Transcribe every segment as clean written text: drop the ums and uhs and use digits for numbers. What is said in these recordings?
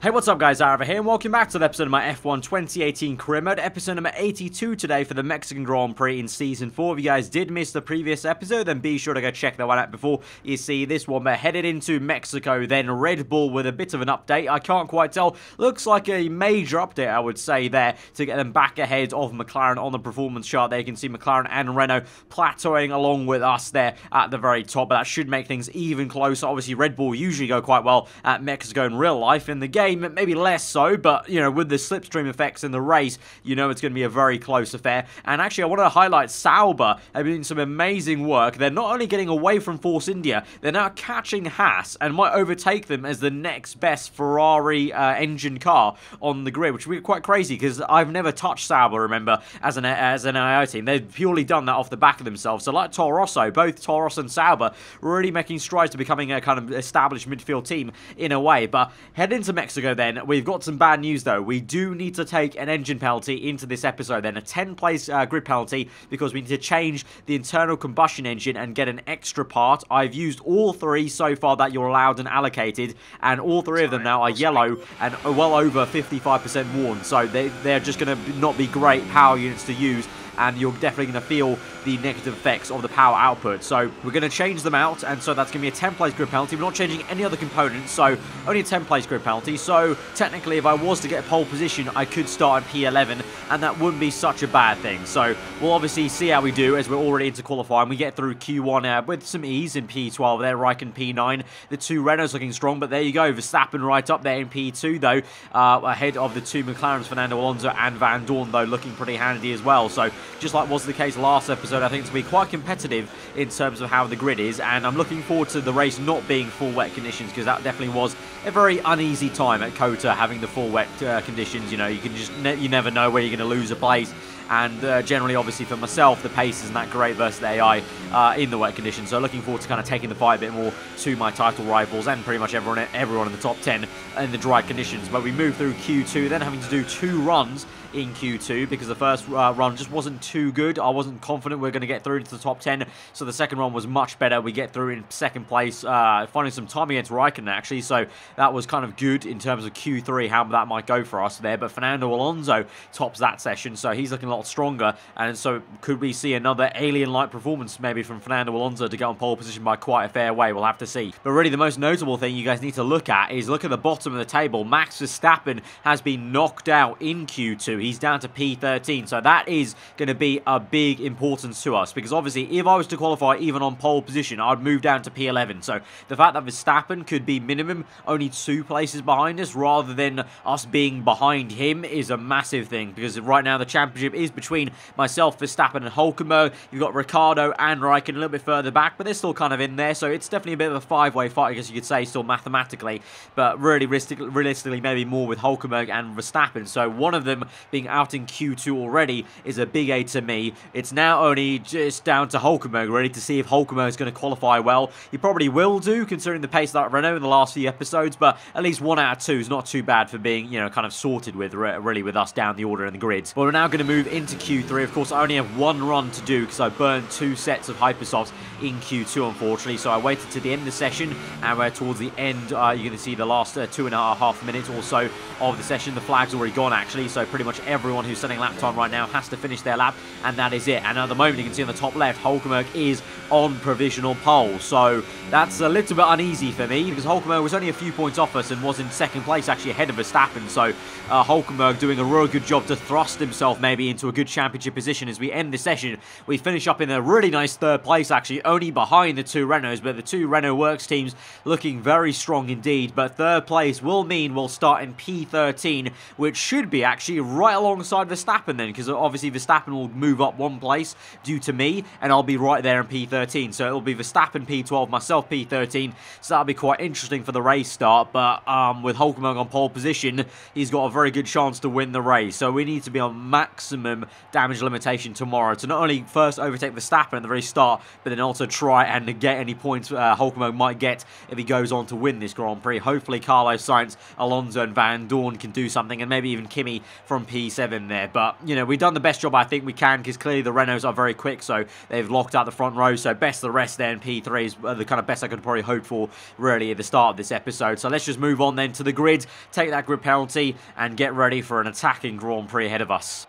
Hey, what's up guys, aarava here, and welcome back to the episode of my F1 2018 career mode, episode number 82 today for the Mexican Grand Prix in Season 4. If you guys did miss the previous episode, then be sure to go check that one out before you see this one. We're headed into Mexico, then Red Bull with a bit of an update. I can't quite tell, looks like a major update I would say there, to get them back ahead of McLaren on the performance chart. There you can see McLaren and Renault plateauing along with us there at the very top, but that should make things even closer. Obviously Red Bull usually go quite well at Mexico in real life. In the game, maybe less so, but, you know, with the slipstream effects in the race, you know it's going to be a very close affair. And actually, I want to highlight Sauber have been doing some amazing work. They're not only getting away from Force India, they're now catching Haas and might overtake them as the next best Ferrari engine car on the grid, which would be quite crazy because I've never touched Sauber, remember, as an AIO team. They've purely done that off the back of themselves. So like Toro Rosso, both Toro Rosso and Sauber really making strides to becoming a kind of established midfield team in a way. But head into Mexico then. We've got some bad news though. We do need to take an engine penalty into this episode then, a 10-place grid penalty, because we need to change the internal combustion engine and get an extra part. I've used all three so far that you're allowed and allocated, and all three of them now are yellow and are well over 55% worn, so they're just going to not be great power units to use, and you're definitely going to feel the negative effects of the power output. So we're going to change them out, and so that's going to be a 10-place grid penalty. We're not changing any other components, so only a 10-place grid penalty. So technically, if I was to get pole position, I could start at P11, and that wouldn't be such a bad thing. So we'll obviously see how we do as we're already into qualifying. We get through Q1 with some ease in P12 there, Raikkonen P9. The two Renaults looking strong, but there you go. Verstappen right up there in P2, though, ahead of the two McLarens, Fernando, Alonso, and Van Dorn, though, looking pretty handy as well. So just like was the case last episode, I think it's going to be quite competitive in terms of how the grid is, and I'm looking forward to the race not being full wet conditions, because that definitely was a very uneasy time at COTA, having the full wet conditions. You know, you can just you never know where you're going to lose a place. And generally, obviously, for myself, the pace isn't that great versus the AI in the wet conditions. So looking forward to kind of taking the fight a bit more to my title rivals and pretty much everyone in the top 10 in the dry conditions. But we move through Q2, then having to do 2 runs in Q2 because the first run just wasn't too good. I wasn't confident we were going to get through into the top 10, so the second run was much better. We get through in second place, finding some time against Raikkonen actually, so that was kind of good in terms of Q3, how that might go for us there. But Fernando Alonso tops that session, so he's looking a lot stronger, and so could we see another alien-like performance maybe from Fernando Alonso to get on pole position by quite a fair way? We'll have to see. But really the most notable thing you guys need to look at is look at the bottom of the table. Max Verstappen has been knocked out in Q2. He's down to P13, so that is going to be a big importance to us, because obviously if I was to qualify even on pole position, I'd move down to P11. So the fact that Verstappen could be minimum only 2 places behind us rather than us being behind him is a massive thing, because right now the championship is between myself, Verstappen, and Hulkenberg. You've got Ricciardo and Raikkonen a little bit further back, but they're still kind of in there, so it's definitely a bit of a 5-way fight, I guess you could say, still mathematically, but really realistically maybe more with Hulkenberg and Verstappen. So one of them being out in Q2 already is a big A to me. It's now only just down to Hulkenberg, ready to see if Hulkenberg is going to qualify well. He probably will do, considering the pace that Renault in the last few episodes, but at least 1 out of 2 is not too bad for being, you know, kind of sorted with, really, with us down the order in the grid. But we're now going to move into Q3. Of course, I only have 1 run to do because I burned 2 sets of hypersofts in Q2, unfortunately, so I waited to the end of the session, and we're towards the end. You're going to see the last 2.5 minutes or so of the session. The flag's already gone, actually, so pretty much everyone who's setting lap time right now has to finish their lap, and that is it. And at the moment, you can see on the top left, Hulkenberg is on provisional pole, so that's a little bit uneasy for me, because Hulkenberg was only a few points off us and was in second place, actually ahead of Verstappen, so Hulkenberg doing a real good job to thrust himself maybe into a good championship position as we end the session. We finish up in a really nice 3rd place, actually, only behind the 2 Renaults, but the 2 Renault Works teams looking very strong indeed. But 3rd place will mean we'll start in P13, which should be actually right alongside Verstappen then, because obviously Verstappen will move up 1 place due to me, and I'll be right there in P13. So it'll be Verstappen P12, myself P13, so that'll be quite interesting for the race start. But with Hulkenberg on pole position, he's got a very good chance to win the race, so we need to be on maximum damage limitation tomorrow to not only first overtake Verstappen at the very start, but then also try and get any points Hulkenberg might get if he goes on to win this Grand Prix. Hopefully Carlos Sainz, Alonso, and Van Dorn can do something, and maybe even Kimi from P P7 there. But, you know, we've done the best job I think we can, because clearly the Renaults are very quick, so they've locked out the front row. So best of the rest there in P3 is the kind of best I could probably hope for, really, at the start of this episode. So let's just move on then to the grid, take that grid penalty, and get ready for an attacking Grand Prix ahead of us.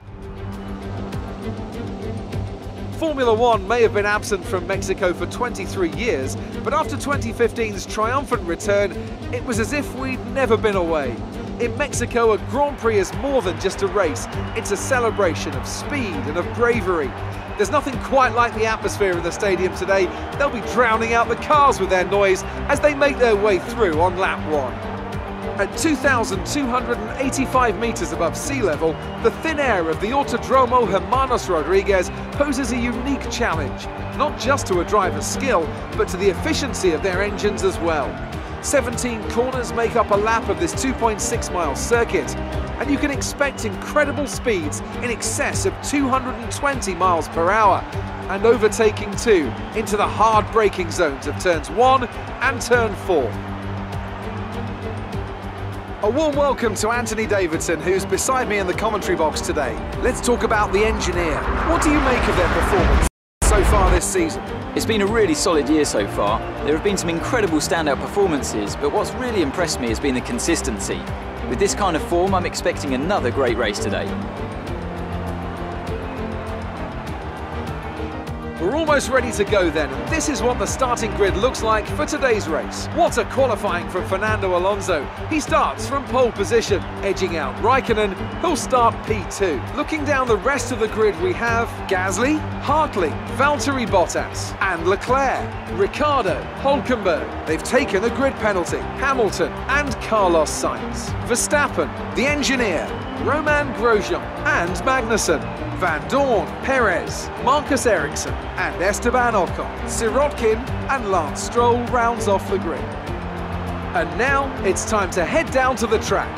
Formula One may have been absent from Mexico for 23 years, but after 2015's triumphant return, it was as if we'd never been away. In Mexico, a Grand Prix is more than just a race. It's a celebration of speed and of bravery. There's nothing quite like the atmosphere in the stadium today. They'll be drowning out the cars with their noise as they make their way through on lap 1. At 2,285 metres above sea level, the thin air of the Autodromo Hermanos Rodriguez poses a unique challenge, not just to a driver's skill, but to the efficiency of their engines as well. 17 corners make up a lap of this 2.6-mile circuit, and you can expect incredible speeds in excess of 220 miles per hour, and overtaking too into the hard braking zones of turns 1 and turn 4. A warm welcome to Anthony Davidson, who's beside me in the commentary box today. Let's talk about the engineer. What do you make of their performance so far this season? It's been a really solid year so far. There have been some incredible standout performances, but what's really impressed me has been the consistency. With this kind of form, I'm expecting another great race today. We're almost ready to go then, and this is what the starting grid looks like for today's race. What a qualifying from Fernando Alonso. He starts from pole position, edging out Raikkonen, who'll start P2. Looking down the rest of the grid, we have Gasly, Hartley, Valtteri Bottas, and Leclerc, Ricciardo, Hülkenberg. They've taken a grid penalty, Hamilton and Carlos Sainz. Verstappen, the engineer, Romain Grosjean and Magnussen, Van Dorn, Perez, Marcus Ericsson and Esteban Ocon. Sirotkin and Lance Stroll rounds off the grid. And now it's time to head down to the track.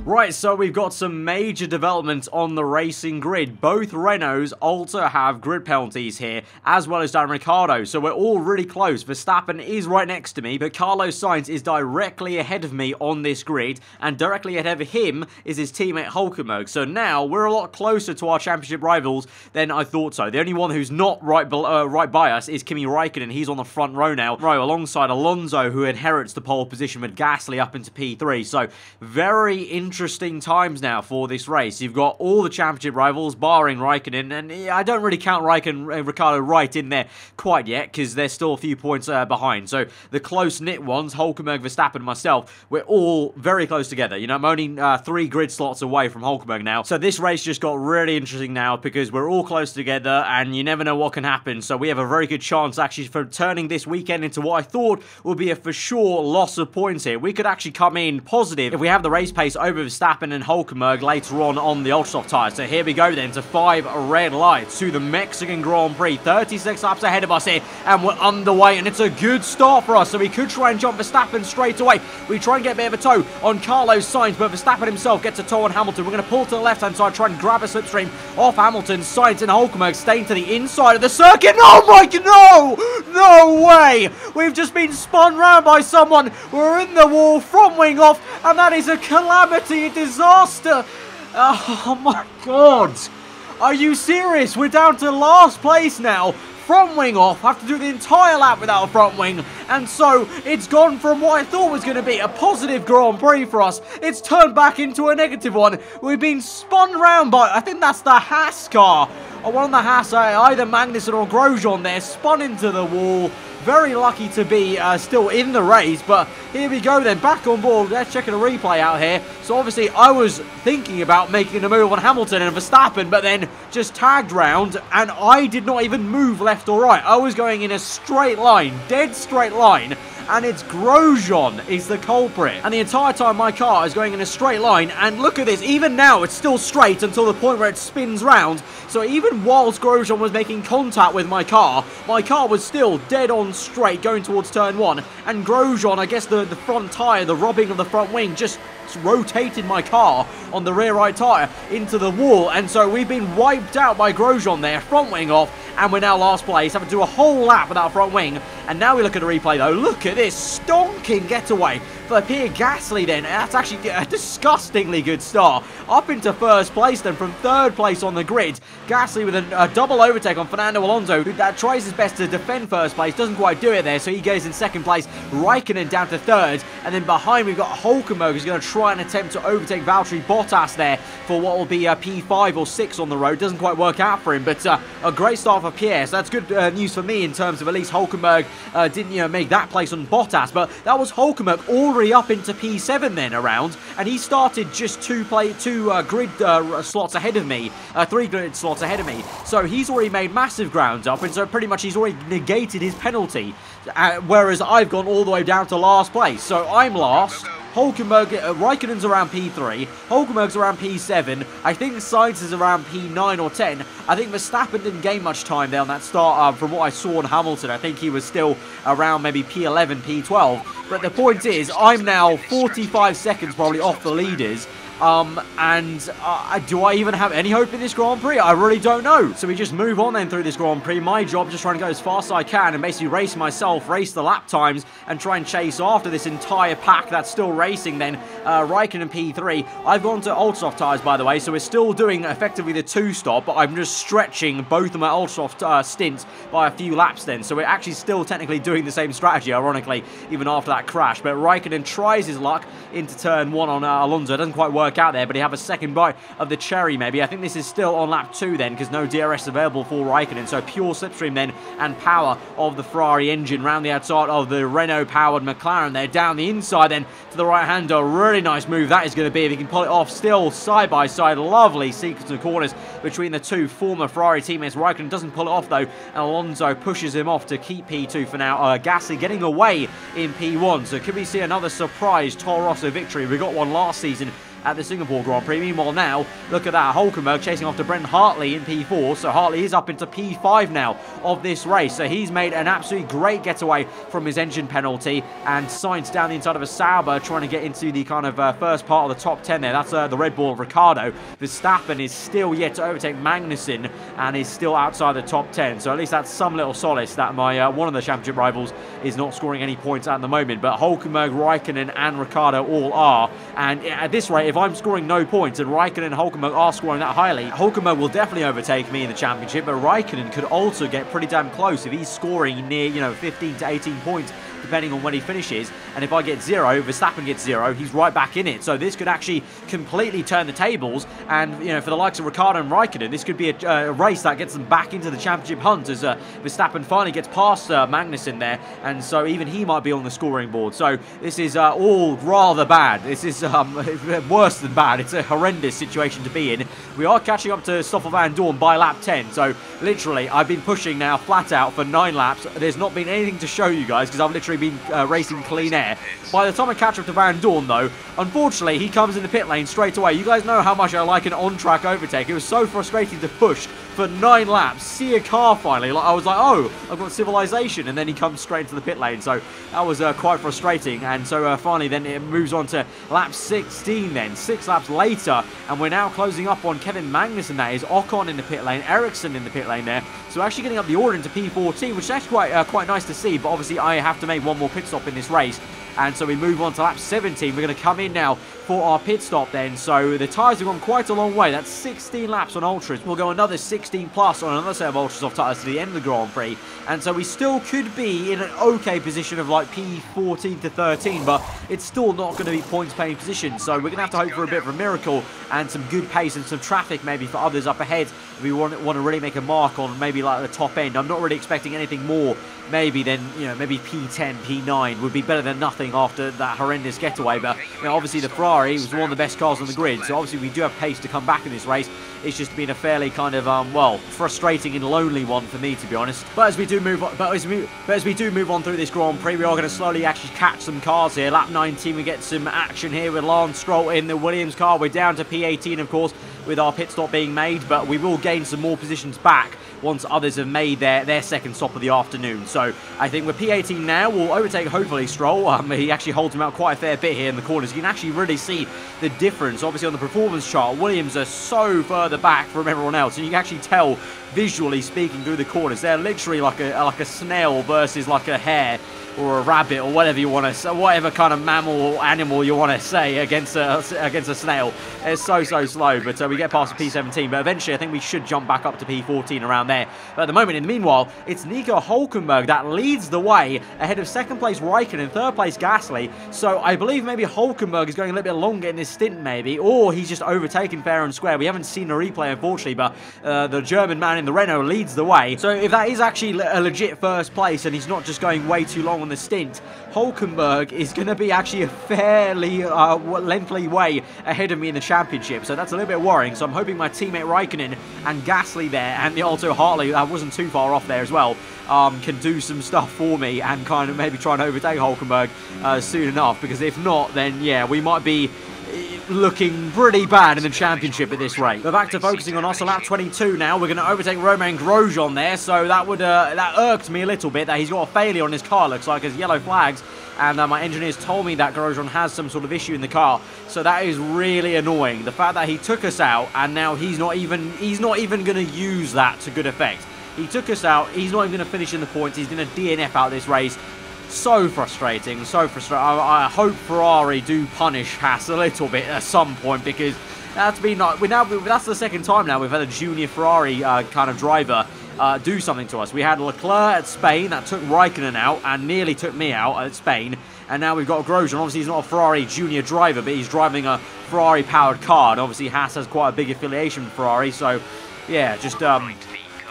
Right, so we've got some major developments on the racing grid. Both Renaults also have grid penalties here, as well as Dan Ricciardo, so we're all really close. Verstappen is right next to me, but Carlos Sainz is directly ahead of me on this grid, and directly ahead of him is his teammate Hülkenberg. So now we're a lot closer to our championship rivals than I thought so. The only one who's not right by us is Kimi Raikkonen. He's on the front row now, right alongside Alonso, who inherits the pole position with Gasly up into P3. So very interesting times now for this race. You've got all the championship rivals, barring Raikkonen, and I don't really count Ricciardo right in there quite yet, because they're still a few points behind. So the close-knit ones, Hülkenberg, Verstappen, and myself, we're all very close together. You know, I'm only 3 grid slots away from Hülkenberg now. So this race just got really interesting now, because we're all close together, and you never know what can happen. So we have a very good chance, actually, for turning this weekend into what I thought would be a for sure loss of points here. We could actually come in positive if we have the race pace over Verstappen and Hülkenberg later on the ultra-soft tyres. So here we go then to 5 red lights to the Mexican Grand Prix. 36 laps ahead of us here, and we're underway, and it's a good start for us. So we could try and jump Verstappen straight away. We try and get a bit of a toe on Carlos Sainz, but Verstappen himself gets a toe on Hamilton. We're going to pull to the left-hand side, try and grab a slipstream off Hamilton. Sainz and Hülkenberg staying to the inside of the circuit. Oh my God, no way! We've just been spun round by someone. We're in the wall, front wing off, and that is a calamity, a disaster. Oh my God. Are you serious? We're down to last place now. Front wing off. I have to do the entire lap without a front wing. And so it's gone from what I thought was going to be a positive Grand Prix for us. It's turned back into a negative one. We've been spun round by, I think that's the Haas car. Or one of the Haas, either Magnussen or Grosjean there, spun into the wall. Very lucky to be still in the race, but here we go then, back on board. Let's check a replay out here. So obviously I was thinking about making a move on Hamilton and Verstappen, but then just tagged round, and I did not even move left or right. I was going in a straight line, dead straight line, and it's Grosjean is the culprit. And the entire time my car is going in a straight line, and look at this, even now it's still straight until the point where it spins round. So even whilst Grosjean was making contact with my car was still dead on straight going towards turn 1. And Grosjean, I guess the front tyre, the robbing of the front wing, just rotated my car on the rear right tyre into the wall, and so we've been wiped out by Grosjean there, front wing off, and we're now last place, having to do a whole lap without front wing. And now we look at the replay though, look at this stonking getaway for Pierre Gasly then. That's actually a disgustingly good start. Up into first place then from third place on the grid. Gasly with a double overtake on Fernando Alonso, who tries his best to defend first place, doesn't quite do it there, so he goes in second place. Raikkonen down to third, and then behind we've got Hülkenberg, who's going to try and attempt to overtake Valtteri Bottas there for what will be a P5 or 6 on the road. Doesn't quite work out for him, but a great start for Pierre, so that's good news for me in terms of at least Hülkenberg didn't make that place on Bottas, but that was Hülkenberg already up into P7 then around, and he started just two grid slots ahead of me, 3 grid slots ahead of me, so he's already made massive ground up, and so pretty much he's already negated his penalty, whereas I've gone all the way down to last place. So I'm last. Hülkenberg, Raikkonen's around P3, Hülkenberg's around P7, I think Sainz is around P9 or 10. I think Verstappen didn't gain much time there on that start from what I saw in Hamilton. I think he was still around maybe P11, P12. But the point is, I'm now 45 seconds probably off the leaders. Do I even have any hope in this Grand Prix? I really don't know. So we just move on then through this Grand Prix. My job just trying to go as fast as I can and basically race myself, race the lap times, and try and chase after this entire pack that's still racing then. Raikkonen P3. I've gone to Ultrasoft tyres, by the way, so we're still doing effectively the 2-stop, but I'm just stretching both of my Ultrasoft stints by a few laps then. So we're actually still technically doing the same strategy, ironically, even after that crash. But Raikkonen tries his luck into turn 1 on Alonso. It doesn't quite work out there, but he have a second bite of the cherry maybe. I think this is still on lap 2 then, because no DRS available for Raikkonen, so pure slipstream then and power of the Ferrari engine round the outside of the Renault powered McLaren there, down the inside then to the right hander. Really nice move that is going to be if he can pull it off. Still side by side, lovely sequence of corners between the two former Ferrari teammates. Raikkonen doesn't pull it off though, and Alonso pushes him off to keep P2 for now. Gasly getting away in P1, so could we see another surprise Toro Rosso victory? We got one last season at the Singapore Grand Prix. Meanwhile now, look at that, Hülkenberg chasing after Brendan Hartley in P4, so Hartley is up into P5 now of this race, so he's made an absolutely great getaway from his engine penalty, and Sainz down the inside of a Sauber trying to get into the kind of first part of the top 10 there. That's the Red Bull of Ricciardo. Verstappen is still yet to overtake Magnussen and is still outside the top 10, so at least that's some little solace that my one of the championship rivals is not scoring any points at the moment, but Hülkenberg, Raikkonen and Ricciardo all are, and at this rate, if I'm scoring no points and Raikkonen and Hülkenberg are scoring that highly, Hülkenberg will definitely overtake me in the championship, but Raikkonen could also get pretty damn close if he's scoring near, 15 to 18 points depending on when he finishes. And if I get 0, Verstappen gets 0, he's right back in it. So this could actually completely turn the tables. And, for the likes of Ricciardo and Raikkonen, this could be a race that gets them back into the championship hunt as Verstappen finally gets past Magnussen there. And so even he might be on the scoring board. So this is all rather bad. This is worse than bad. It's a horrendous situation to be in. We are catching up to Stoffel Van Dorn by lap 10. So literally, I've been pushing now flat out for 9 laps. There's not been anything to show you guys because I've literally been racing clean air. By the time I catch up to Van Dorn though, unfortunately he comes in the pit lane straight away. You guys know how much I like an on-track overtake. It was so frustrating to push for 9 laps, see a car finally, I was like, oh, I've got civilization, and then he comes straight into the pit lane, so that was quite frustrating. And so finally then it moves on to lap 16 then, 6 laps later, and we're now closing up on Kevin Magnussen, that is, Ocon in the pit lane, Ericsson in the pit lane there, so actually getting up the order into P14, which is actually quite nice to see, but obviously I have to make one more pit stop in this race. And so we move on to lap 17. We're going to come in now for our pit stop then. So the tyres have gone quite a long way. That's 16 laps on Ultras. We'll go another 16 plus on another set of Ultrasoft tyres to the end of the Grand Prix. And so we still could be in an okay position of like P14 to 13, but it's still not going to be points paying position. So we're going to have to hope for a bit of a miracle and some good pace and some traffic maybe for others up ahead. If we want to really make a mark on maybe like the top end. I'm not really expecting anything more maybe than, maybe P10, P9 would be better than nothing after that horrendous getaway. But obviously the Ferrari was one of the best cars on the grid, so obviously we do have pace to come back in this race. It's just been a fairly kind of frustrating and lonely one for me, to be honest. But as we do move on, through this Grand Prix, we are going to slowly actually catch some cars here. Lap 19, we get some action here with Lance Stroll in the Williams car. We're down to P18, of course, with our pit stop being made, but we will gain some more positions back once others have made their second stop of the afternoon. So I think with P18 now, we'll overtake hopefully Stroll. He actually holds him out quite a fair bit here in the corners. You can actually really see the difference. Obviously on the performance chart, Williams are so further back from everyone else, and you can actually tell visually speaking through the corners. They're literally like a snail versus like a hare or a rabbit or whatever you want to say, whatever kind of mammal or animal you want to say against a snail. It's so slow, but we get past P17, but eventually I think we should jump back up to P14 around there. But at the moment, in the meanwhile, it's Nico Hülkenberg that leads the way ahead of second place Raikkonen and third place Gasly. So I believe maybe Hülkenberg is going a little bit longer in this stint maybe, or he's just overtaken fair and square. We haven't seen a replay unfortunately, but the German man in the Renault leads the way. So if that is actually a legit first place and he's not just going way too long on the stint, Hülkenberg is going to be actually a fairly lengthy way ahead of me in the championship. So that's a little bit worrying. So I'm hoping my teammate Raikkonen and Gasly there, and the Alto Hartley, that wasn't too far off there as well, can do some stuff for me and kind of maybe try and overtake Hülkenberg soon enough. Because if not, then yeah, we might be looking pretty bad in the championship at this rate. But back to focusing on us on lap 22 now. We're going to overtake Romeo and Grosjean there, so that would that irked me a little bit that he's got a failure on his car, looks like, as yellow flags, and my engineers told me that Grosjean has some sort of issue in the car, so that is really annoying. The fact that he took us out and now he's not even going to use that to good effect. He took us out, he's not even going to finish in the points, he's going to DNF out this race. So frustrating, so frustrating. I hope Ferrari do punish Haas a little bit at some point, because that's the second time now we've had a junior Ferrari kind of driver do something to us. We had Leclerc at Spain that took Raikkonen out and nearly took me out at Spain, and now we've got Grosjean. Obviously he's not a Ferrari junior driver, but he's driving a Ferrari powered car, and obviously Haas has quite a big affiliation with Ferrari, so yeah, just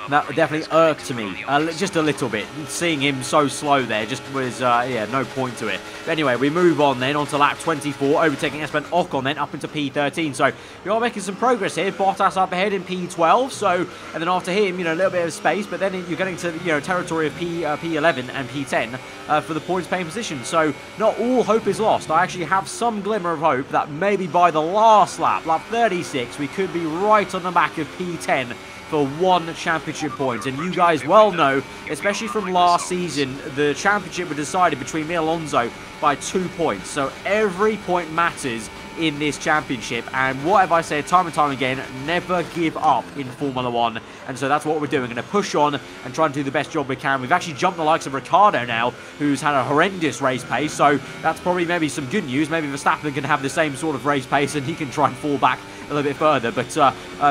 that definitely irked me just a little bit. Seeing him so slow there just was, yeah, no point to it. But anyway, we move on then onto lap 24, overtaking Esteban Ocon then up into P13. So we are making some progress here. Bottas up ahead in P12. So, and then after him, you know, a little bit of space, but then you're getting to, you know, territory of P11 and P10 for the points paying position. So not all hope is lost. I actually have some glimmer of hope that maybe by the last lap, lap 36, we could be right on the back of P10 for 1 championship point. And you guys well know, especially from last season, the championship was decided between me and Alonso by 2 points. So every point matters in this championship, and what have I said time and time again, never give up in Formula 1, and so that's what we're doing. We're going to push on and try and do the best job we can. We've actually jumped the likes of Ricciardo now, who's had a horrendous race pace, so that's probably maybe some good news. Maybe Verstappen can have the same sort of race pace and he can try and fall back a little bit further, but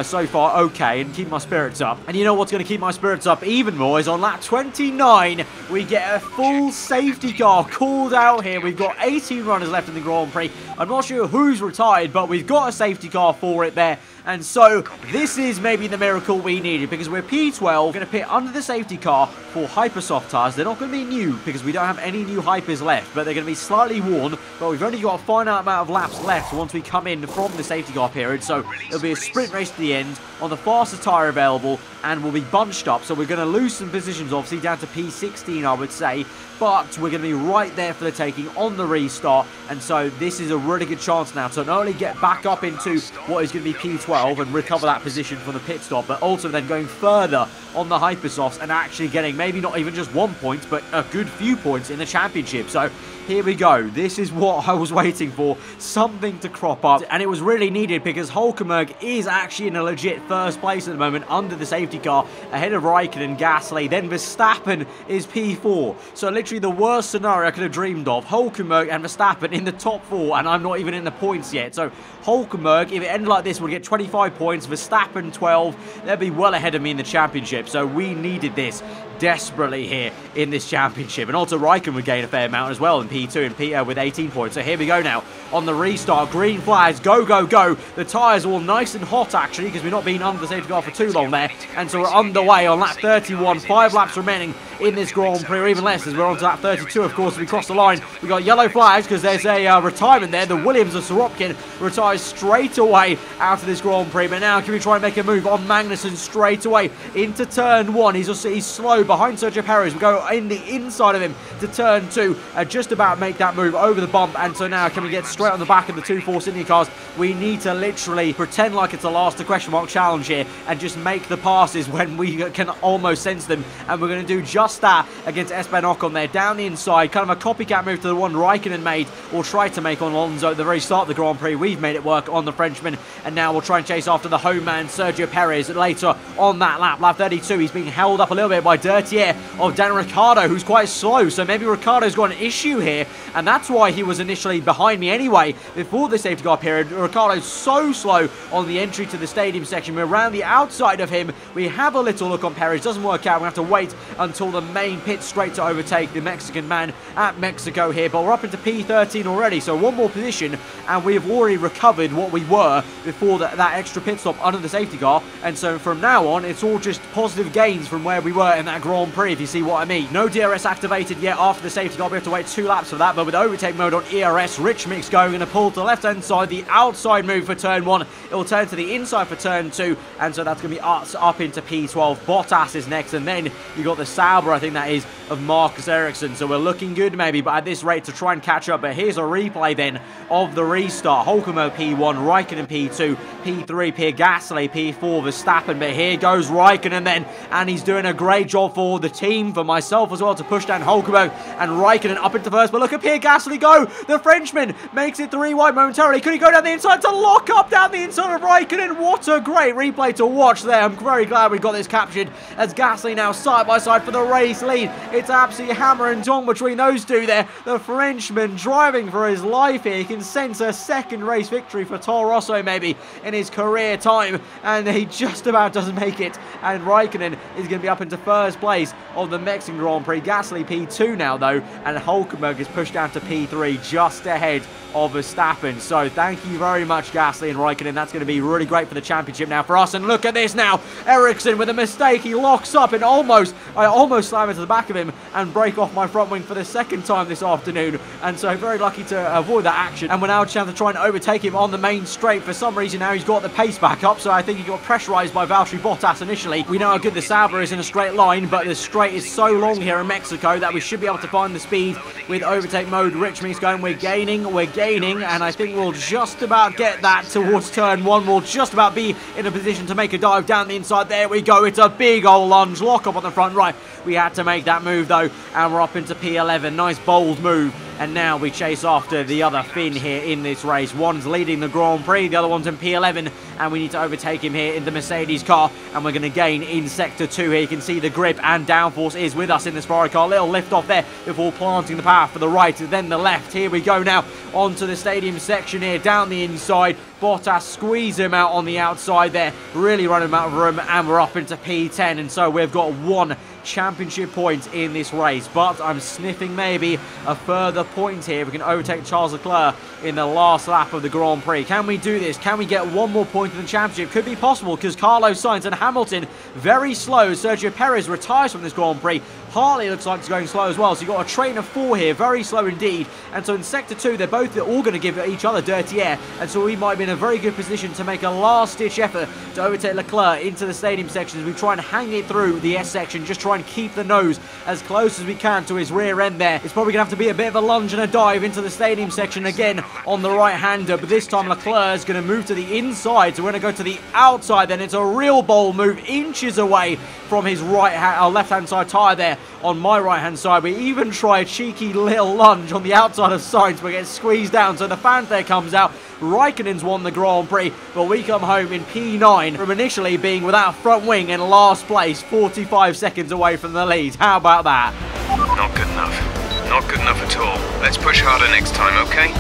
so far okay, and keep my spirits up. And you know what's going to keep my spirits up even more is on lap 29 we get a full safety car called out here. We've got 18 runners left in the Grand Prix. I'm not sure who's retired, but we've got a safety car for it there. And so this is maybe the miracle we needed, because we're P12, going to pit under the safety car for Hypersoft tires. They're not going to be new because we don't have any new Hypers left, but they're going to be slightly worn. But we've only got a finite amount of laps left once we come in from the safety car period. So it'll be a sprint race to the end on the fastest tire available, and we'll be bunched up. So we're going to lose some positions, obviously, down to P16, I would say. But we're going to be right there for the taking on the restart. And so this is a really good chance now to not only get back up into what is going to be P12 and recover that position from the pit stop, but also then going further on the Hypersofts and actually getting maybe not even just 1 point, but a good few points in the championship. So here we go. This is what I was waiting for, something to crop up, and it was really needed, because Hülkenberg is actually in a legit first place at the moment under the safety car, ahead of Raikkonen and Gasly. Then Verstappen is P4, so literally the worst scenario I could have dreamed of. Hülkenberg and Verstappen in the top 4, and I'm not even in the points yet. So Hülkenberg, if it ended like this, would get 25 points, Verstappen 12. They'd be well ahead of me in the championship, so we needed this desperately here in this championship. And also Raikkonen would gain a fair amount as well in P2 and P with 18 points. So here we go now on the restart. Green flags, go, go, go. The tyres are all nice and hot actually, because we've not been under the safety car for too long there. And so we're underway on lap 31. 5 laps remaining in this Grand Prix, or even less, as we're on to lap 32, of course. We cross the line. We got yellow flags because there's a retirement there. The Williams of Sorokin retires straight away out of this Grand Prix. But now can we try and make a move on Magnussen straight away into turn 1? He's slow, move behind Sergio Perez. We go in the inside of him to turn 2 and just about make that move over the bump. And so now can we get straight on the back of the 2 Force India cars? We need to literally pretend like it's a last question mark challenge here and just make the passes when we can almost sense them. And we're going to do just that against Esteban Ocon there down the inside. Kind of a copycat move to the one Raikkonen made or tried to make on Alonso at the very start of the Grand Prix. We've made it work on the Frenchman, and now we'll try and chase after the home man Sergio Perez later on that lap 32. He's being held up a little bit by dirty air of Daniel Ricciardo, who's quite slow, so maybe Ricciardo's got an issue here, and that's why he was initially behind me anyway before the safety car period. Ricciardo's so slow on the entry to the stadium section. We're around the outside of him. We have a little look on Perez, doesn't work out. We have to wait until the main pit straight to overtake the Mexican man at Mexico here, but we're up into P13 already, so one more position and we have already recovered what we were before that extra pit stop under the safety car. And so from now on it's all just positive gains from where we were in that Grand Prix, if you see what I mean. No DRS activated yet after the safety car. We have to wait 2 laps for that, but with overtake mode on ERS, Rich Mix going to pull to the left hand side, the outside move for turn 1. It will turn to the inside for turn 2, and so that's going to be up into P12. Bottas is next, and then you got the Sauber, I think that is, of Marcus Ericsson. So we're looking good maybe, but at this rate to try and catch up. But here's a replay then of the restart. Hulkenberg P1, Raikkonen P2, P3 Pierre Gasly, P4 Verstappen. But here goes Raikkonen then, and he's doing a great job for the team, for myself as well, to push down Hulkenberg and Raikkonen up into first. But look at Pierre Gasly go. The Frenchman makes it 3 wide momentarily. Could he go down the inside to lock up down the inside of Raikkonen? What a great replay to watch there. I'm very glad we got this captured, as Gasly now side by side for the race lead. It's absolutely hammer and tong between those two there. The Frenchman driving for his life here. He can sense a second race victory for Toro Rosso maybe in his career time, and he just about doesn't make it. And Raikkonen is going to be up into first place of the Mexican Grand Prix. Gasly P2 now though, and Hulkenberg is pushed down to P3 just ahead of Verstappen. So thank you very much, Gasly and Raikkonen. That's going to be really great for the championship now for us. And look at this now. Ericsson with a mistake. He locks up and I almost slam into the back of him and break off my front wing for the second time this afternoon. And so very lucky to avoid that action. And we're now trying to try and overtake him on the main straight. For some reason now he's got the pace back up. So I think he got pressurized by Valtteri Bottas initially. We know how good the Sauber is in a straight line, but the straight is so long here in Mexico that we should be able to find the speed with overtake mode. Rich means going, we're gaining, and I think we'll just about get that towards turn 1. We'll just about be in a position to make a dive down the inside. There we go. It's a big old lunge. Lock up on the front right. We had to make that move though, and we're up into P11. Nice bold move. And now we chase after the other Finn here in this race. One's leading the Grand Prix, the other one's in P11, and we need to overtake him here in the Mercedes car, and we're going to gain in Sector 2 here. You can see the grip and downforce is with us in this Ferrari car. Little lift off there before planting the power for the right, then the left. Here we go now onto the stadium section here, down the inside. Bottas squeeze him out on the outside there, really running him out of room, and we're up into P10, and so we've got 1 championship point in this race, but I'm sniffing maybe a further point here. We can overtake Charles Leclerc in the last lap of the Grand Prix. Can we do this? Can we get 1 more point in the championship? Could be possible, because Carlos Sainz and Hamilton very slow. Sergio Perez retires from this Grand Prix. Hartley looks like it's going slow as well, so you've got a train of 4 here, very slow indeed. And so in Sector 2, they're all going to give each other dirty air, and so we might be in a very good position to make a last-ditch effort to overtake Leclerc into the stadium section as we try and hang it through the S section, just try and keep the nose as close as we can to his rear end there. It's probably going to have to be a bit of a lunge and a dive into the stadium section again on the right-hander, but this time Leclerc is going to move to the inside, so we're going to go to the outside then. It's a real bold move, inches away from his left-hand side tyre there on my right-hand side. We even try a cheeky little lunge on the outside of Sainz, but get squeezed down, so the fanfare comes out. Raikkonen's won the Grand Prix, but we come home in P9 from initially being without a front wing in last place, 45 seconds away from the lead. How about that? Not good enough. Not good enough at all. Let's push harder next time, okay?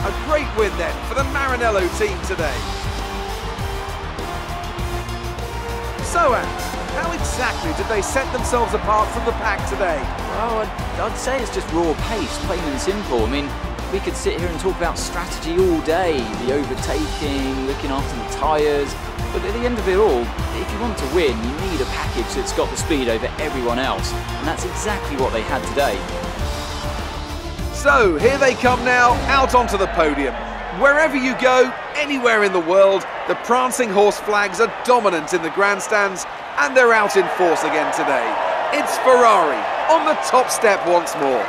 A great win then for the Maranello team today. So, Ant, how exactly did they set themselves apart from the pack today? Well, I'd say it's just raw pace, plain and simple. I mean, we could sit here and talk about strategy all day, the overtaking, looking after the tyres, but at the end of it all, if you want to win, you need a package that's got the speed over everyone else, and that's exactly what they had today. So, here they come now, out onto the podium. Wherever you go, anywhere in the world, the prancing horse flags are dominant in the grandstands, and they're out in force again today. It's Ferrari on the top step once more.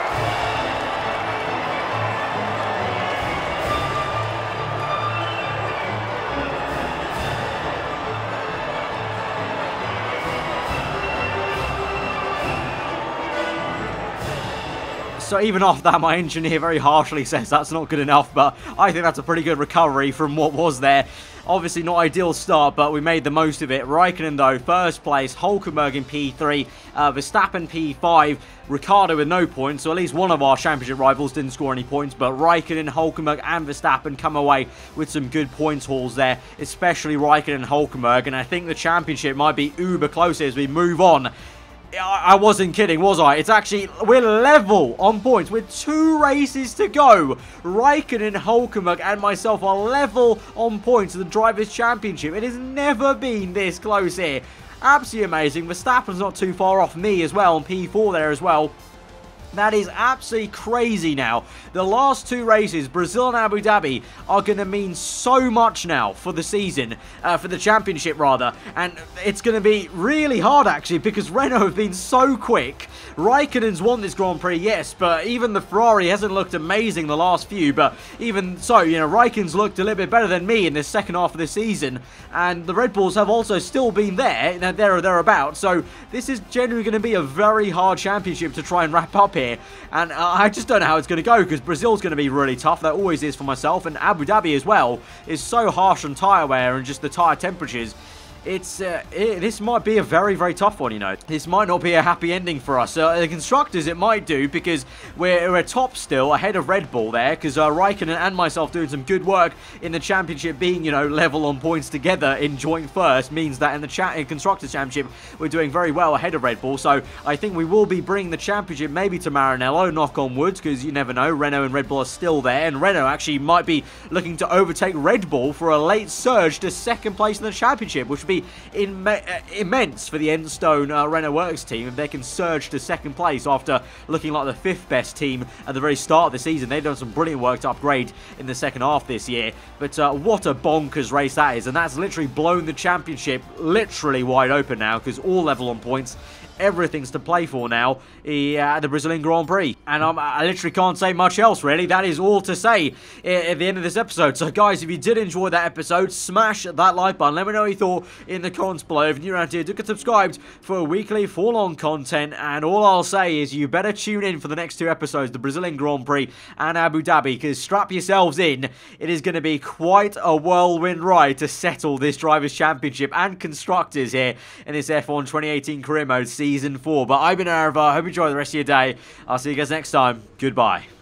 So even after that, my engineer very harshly says that's not good enough, but I think that's a pretty good recovery from what was there. Obviously not ideal start, but we made the most of it. Raikkonen though, first place, Hulkenberg in P3, Verstappen P5, Ricciardo with no points, so at least one of our championship rivals didn't score any points, but Raikkonen, Hulkenberg and Verstappen come away with some good points hauls there, especially Raikkonen and Hulkenberg, and I think the championship might be uber close as we move on. I wasn't kidding, was I? It's actually, we're level on points with 2 races to go. Raikkonen, Hulkenberg and myself are level on points of the Drivers' Championship. It has never been this close here. Absolutely amazing. Verstappen's not too far off me as well on P4 there as well. That is absolutely crazy now. The last 2 races, Brazil and Abu Dhabi, are going to mean so much now for the season, for the championship rather. And it's going to be really hard actually because Renault have been so quick. Raikkonen's won this Grand Prix, yes, but even the Ferrari hasn't looked amazing the last few. But even so, you know, Raikkonen's looked a little bit better than me in this second half of the season. And the Red Bulls have also still been there, there or thereabouts. So this is genuinely going to be a very hard championship to try and wrap up here. And I just don't know how it's going to go because Brazil's going to be really tough. That always is for myself. And Abu Dhabi as well is so harsh on tyre wear and just the tyre temperatures. This might be a very, very tough one, you know. This might not be a happy ending for us. The constructors, it might do because we're top still, ahead of Red Bull there, because Raikkonen and myself doing some good work in the championship, being, you know, level on points together in joint first, means that in the constructors championship, we're doing very well ahead of Red Bull. So I think we will be bringing the championship maybe to Maranello, knock on wood, because you never know. Renault and Red Bull are still there, and Renault actually might be looking to overtake Red Bull for a late surge to second place in the championship, which would be immense for the Enstone Renault Works team if they can surge to second place after looking like the 5th best team at the very start of the season. They've done some brilliant work to upgrade in the second half this year, but what a bonkers race that is, and that's literally blown the championship literally wide open now because all level on points. Everything's to play for now at the Brazilian Grand Prix. And I literally can't say much else, really. That is all to say at the end of this episode. So, guys, if you did enjoy that episode, smash that like button. Let me know what you thought in the comments below. If you're around here, do get subscribed for weekly full-on content. And all I'll say is you better tune in for the next 2 episodes, the Brazilian Grand Prix and Abu Dhabi, because strap yourselves in. It is going to be quite a whirlwind ride to settle this Drivers' Championship and Constructors here in this F1 2018 Career Mode Season 4. But I've been aarava. I hope you enjoy the rest of your day. I'll see you guys next time. Goodbye.